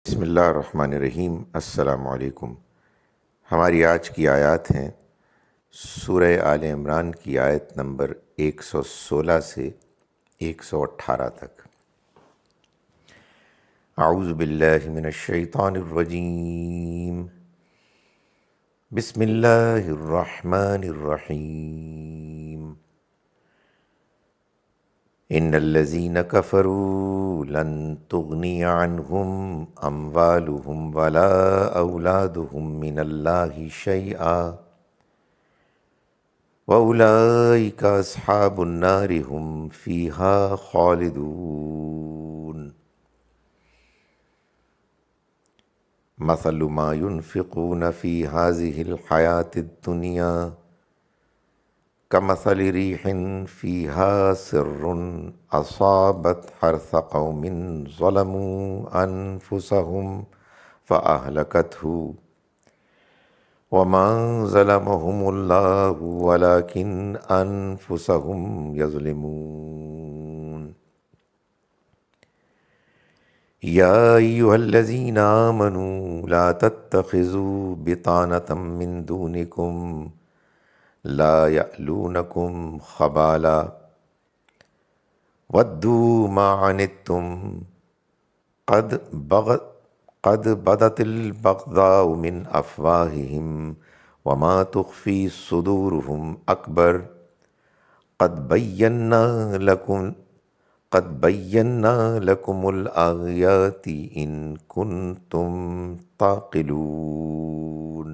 بسم اللہ الرحمن الرحیم۔ السلام علیکم۔ ہماری آج کی آیات ہیں سورہ آل عمران کی آیت نمبر 116 سے 118 تک۔ اعوذ باللہ من الشیطان الرجیم، بسم اللہ الرحمن الرحیم۔ ان الذین کفروا لن تغنی عنہم اموالہم ولا اولادہم من اللہ شیئا واولئک اصحاب النار ہم فیہا خالدون۔ مثل ما ينفقون فی ہذہ الحیاۃ الدنیا کمثل ریح فیہا سر اصابت حرث قوم ظلموا انفسهم فاہلکتہ وما ظلمهم اللہ ولکن انفسهم یظلمون۔ یا ایہا الذین آمنوا لا تتخذوا بطانة من دونکم لا یألونکم خبالا ودوا ما عنتم قد بدت البغضاء من افواہہم وما تخفی صدورہم اکبر قد بینا لکم الآیات ان کنتم تعقلون۔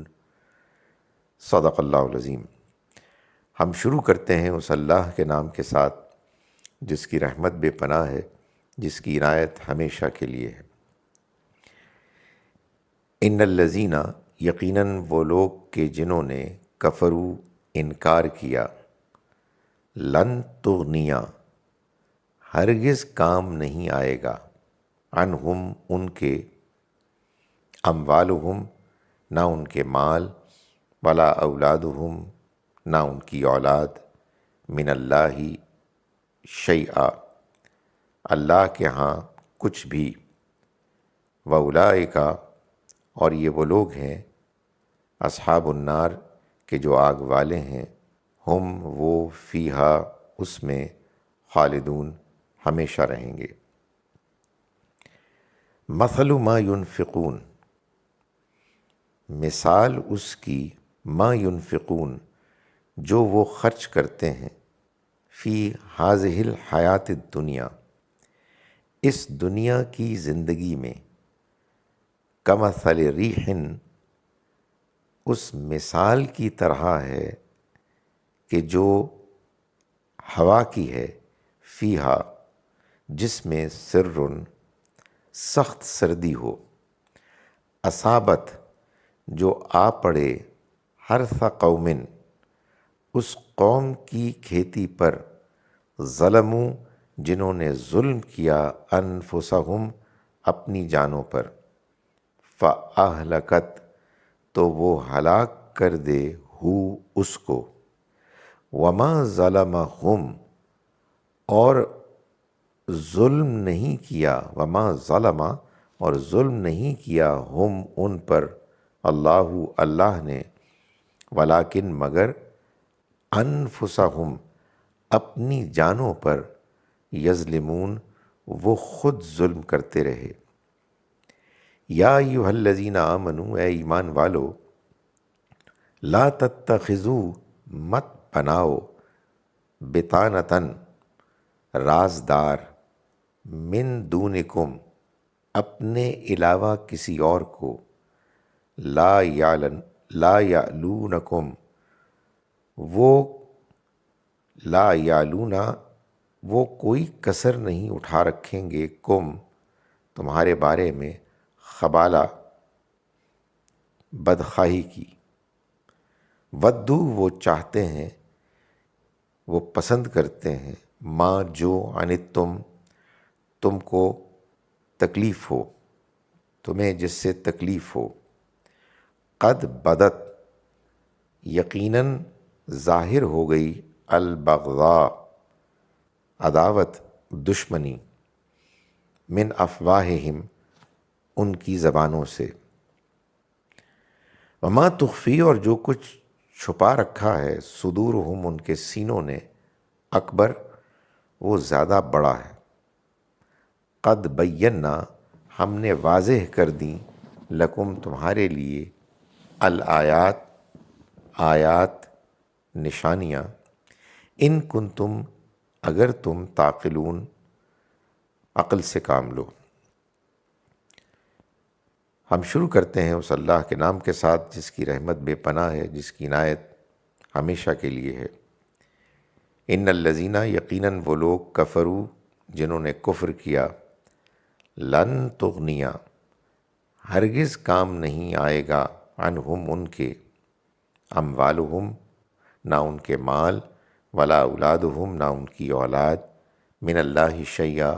صدق اللہ العظیم۔ ہم شروع کرتے ہیں اس اللہ کے نام کے ساتھ جس کی رحمت بے پناہ ہے، جس کی عنایت ہمیشہ کے لیے ہے۔ ان الذین، یقیناً وہ لوگ کہ جنہوں نے کفرو انکار کیا، لن تغنیا ہرگز کام نہیں آئے گا، عنہم ان کے، اموالہم نہ ان کے مال، ولا اولادہم نہ ان کی اولاد، من اللہ شیئا اللہ کے ہاں کچھ بھی، واولئک اور یہ وہ لوگ ہیں، اصحاب النار کہ جو آگ والے ہیں، ہم وہ فیہا اس میں، خالدون ہمیشہ رہیں گے۔ مثل ما ينفقون مثال اس کی، ما ينفقون جو وہ خرچ کرتے ہیں، فی ہذہ الحیات الدنیا اس دنیا کی زندگی میں، کمثل ریح اس مثال کی طرح ہے کہ جو ہوا کی ہے، فیہا جس میں سر سخت سردی ہو، اصابت جو آ پڑے، حرث قوم اس قوم کی کھیتی پر، ظلموا جنہوں نے ظلم کیا، انفسہم اپنی جانوں پر، فاہلکت تو وہ ہلاک کر دے ہو اس کو، وما ظلمہم اور ظلم نہیں کیا، وما ظلم اور ظلم نہیں کیا، ہم ان پر، اللہ نے، ولیکن مگر، انفسہم اپنی جانوں پر، یظلمون وہ خود ظلم کرتے رہے۔ یا ایھا الذین آمنوا اے ایمان والو، لا تتخذوا مت بناؤ، بطانۃ رازدار، من دونکم اپنے علاوہ کسی اور کو، لا یعلونکم وہ لا یعلونا وہ کوئی کسر نہیں اٹھا رکھیں گے، کم تمہارے بارے میں، خبالہ بدخواہی کی، ودو وہ چاہتے ہیں، وہ پسند کرتے ہیں، ماں جو عنتم تم کو تکلیف ہو، تمہیں جس سے تکلیف ہو، قد بدت یقیناً ظاہر ہو گئی، البغضاء عداوت، دشمنی، من افواہہم ان کی زبانوں سے۔ وما تخفی، اور جو کچھ چھپا رکھا ہے، صدورہم، ان کے سینوں نے، اکبر، وہ زیادہ بڑا ہے۔ قد بینا، ہم نے واضح کر دیں، لکم، تمہارے لیے، الآیات، آیات، نشانیاں، ان کنتم، اگر تم، تعقلون، عقل سے کام لو۔ ہم شروع کرتے ہیں اس اللہ کے نام کے ساتھ جس کی رحمت بے پناہ ہے، جس کی عنایت ہمیشہ کے لیے ہے۔ ان الذین، یقیناً وہ لوگ، کفروا، جنہوں نے کفر کیا، لن تغنیا، ہرگز کام نہیں آئے گا، عنہم، ان کے، اموالہم، نہ ان کے مال، ولا اولادہم، نہ ان کی اولاد، من اللہ شیئا،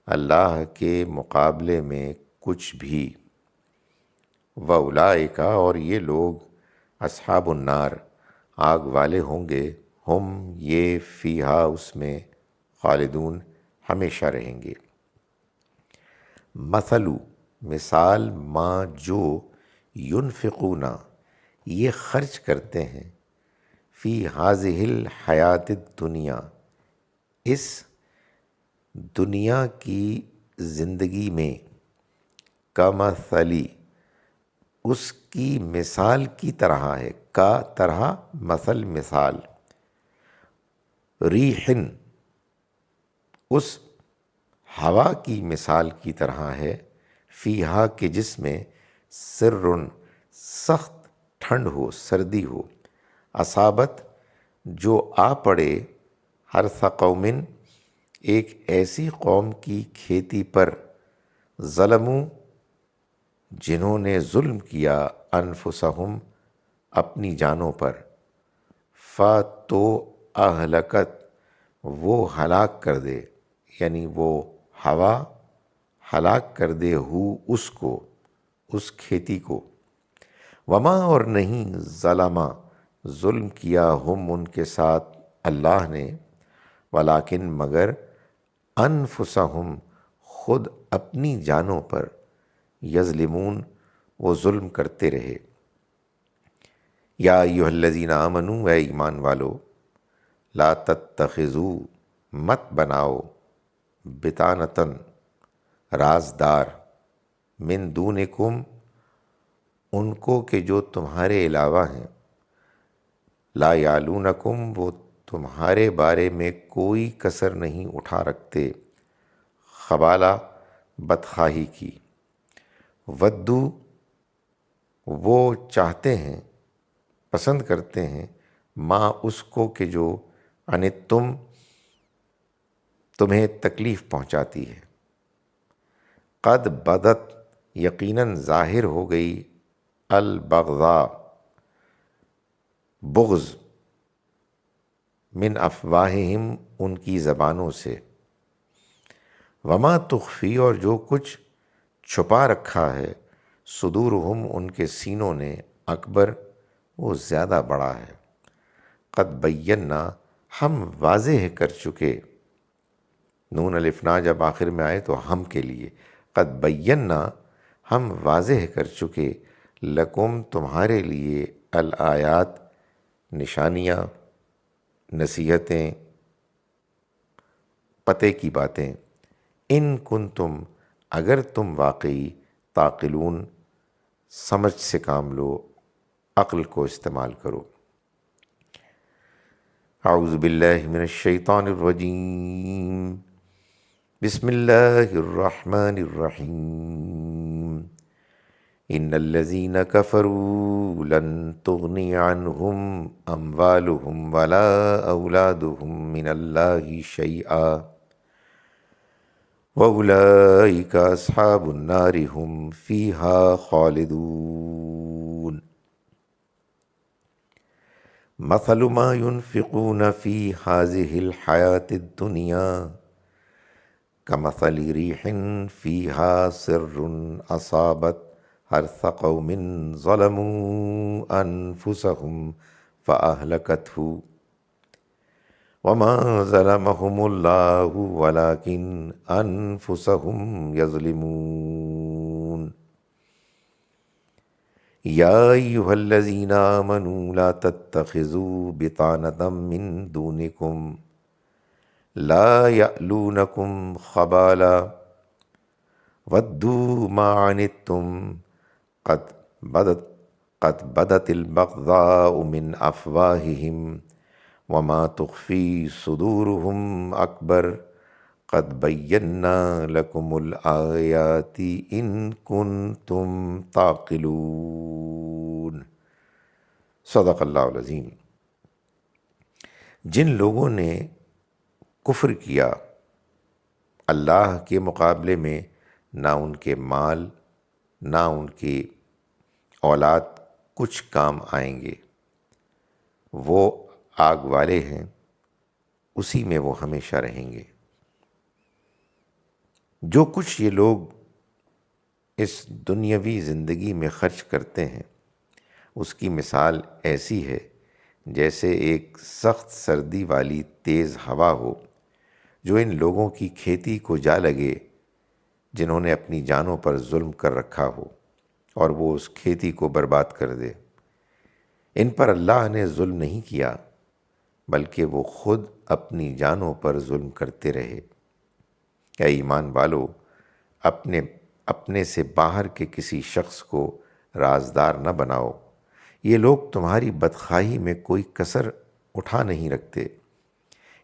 اللہ کے مقابلے میں کچھ بھی، وَأُولَٰئِکَ، اور یہ لوگ، اصحاب النار، آگ والے ہوں گے، ہم، یہ، فیہا، اس میں، خالدون، ہمیشہ رہیں گے۔ مثلو، مثال، ما، جو، ینفقون، یہ خرچ کرتے ہیں، فی ہذہ الحیات الدنیا، اس دنیا کی زندگی میں، کمثلی، اس کی مثال کی طرح ہے، کا طرح، مثل، مثال، ریحن، اس ہوا کی مثال کی طرح ہے، فیہا، کے جس میں، سرٌ، سخت ٹھنڈ ہو، سردی ہو، اصابت، جو آ پڑے، حرث قومن، ایک ایسی قوم کی کھیتی پر، ظلموا، جنہوں نے ظلم کیا، انفسہم، اپنی جانوں پر، تو اہلکت، وہ ہلاک کر دے، یعنی وہ ہوا ہلاک کر دے، اس کو، اس کھیتی کو، وما، اور نہیں، ظلما، ظلم کیا، ہم، ان کے ساتھ، اللہ نے، ولیکن، مگر، انفسہم، خود اپنی جانوں پر، یظلمون، وہ ظلم کرتے رہے۔ یا ایھا الذین آمنوا، اے ایمان والو، لا تتخذوا، مت بناؤ، بطانۃً، رازدار، من دونکم، ان کو کہ جو تمہارے علاوہ ہیں، لا یعلونکم، وہ تمہارے بارے میں کوئی کسر نہیں اٹھا رکھتے، خبالہ، بدخواہی کی، ودو، وہ چاہتے ہیں، پسند کرتے ہیں، ما، اس کو کہ جو، انتم، تمہیں تکلیف پہنچاتی ہے، قد بدت، یقیناً ظاہر ہو گئی، البغضاء، بغض، من افواہہم، ان کی زبانوں سے، وما تخفی، اور جو کچھ چھپا رکھا ہے، صدورہم، ان کے سینوں نے، اکبر، وہ زیادہ بڑا ہے۔ قد بینا، ہم واضح کر چکے، نون الف نا جب آخر میں آئے تو ہم کے لیے، قد بینا، ہم واضح کر چکے، لکم، تمہارے لیے، الآیات، نشانیاں، نصیحتیں، پتے کی باتیں، ان کنتم، اگر تم واقعی، تعقلون، سمجھ سے کام لو، عقل کو استعمال کرو۔ اعوذ باللہ من الشیطان الرجیم، بسم اللہ الرحمن الرحیم، ان الذین کفروا لن تغنی عنہم اموالہم ولا اولادہم من اللہ شیئا وَأُولَٰئِکَ أَصْحَابُ النَّارِ هُمْ فِیہا خَالِدُونَ۔ مَثَلُ مَا يُنْفِقُونَ فِی هَٰذِهِ الْحَیَاةِ الدُّنْیَا کَمَثَلِ رِیحٍ فِیہا سِرٌّ أَصَابَتْ حَرْثَ قَوْمٍ ظَلَمُوا أَنفُسَهُمْ فَأَهْلَكَتْهُ وما ظلمهم اللہ ولکن انفسهم یظلمون۔ یا ایہا الذین آمنوا لا تتخذوا بطانة من دونکم لا یألونکم خبالا ودوا ما عنتم قد بدت قد بدت البغضاء من افواہہم وما تخفی صدورہم اکبر قد بینا لکم الآیات ان کنتم تعقلون۔ صدق اللہ العظیم۔ جن لوگوں نے کفر کیا اللہ کے مقابلے میں نہ ان کے مال نہ ان کی اولاد کچھ کام آئیں گے، وہ آگ والے ہیں، اسی میں وہ ہمیشہ رہیں گے۔ جو کچھ یہ لوگ اس دنیاوی زندگی میں خرچ کرتے ہیں اس کی مثال ایسی ہے جیسے ایک سخت سردی والی تیز ہوا ہو جو ان لوگوں کی کھیتی کو جا لگے جنہوں نے اپنی جانوں پر ظلم کر رکھا ہو اور وہ اس کھیتی کو برباد کر دے۔ ان پر اللہ نے ظلم نہیں کیا بلکہ وہ خود اپنی جانوں پر ظلم کرتے رہے۔ اے ایمان والو، اپنے سے باہر کے کسی شخص کو رازدار نہ بناؤ، یہ لوگ تمہاری بدخواہی میں کوئی کسر اٹھا نہیں رکھتے۔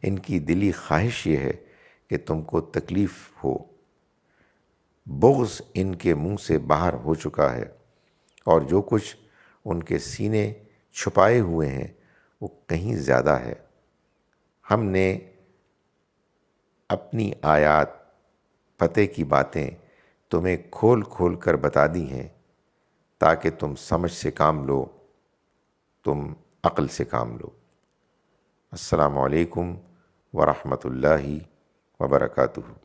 ان کی دلی خواہش یہ ہے کہ تم کو تکلیف ہو، بغض ان کے منہ سے باہر ہو چکا ہے، اور جو کچھ ان کے سینے چھپائے ہوئے ہیں وہ کہیں زیادہ ہے۔ ہم نے اپنی آیات پتے کی باتیں تمہیں کھول کھول کر بتا دی ہیں تاکہ تم سمجھ سے کام لو، تم عقل سے کام لو۔ السلام علیکم ورحمۃ اللہ وبرکاتہ۔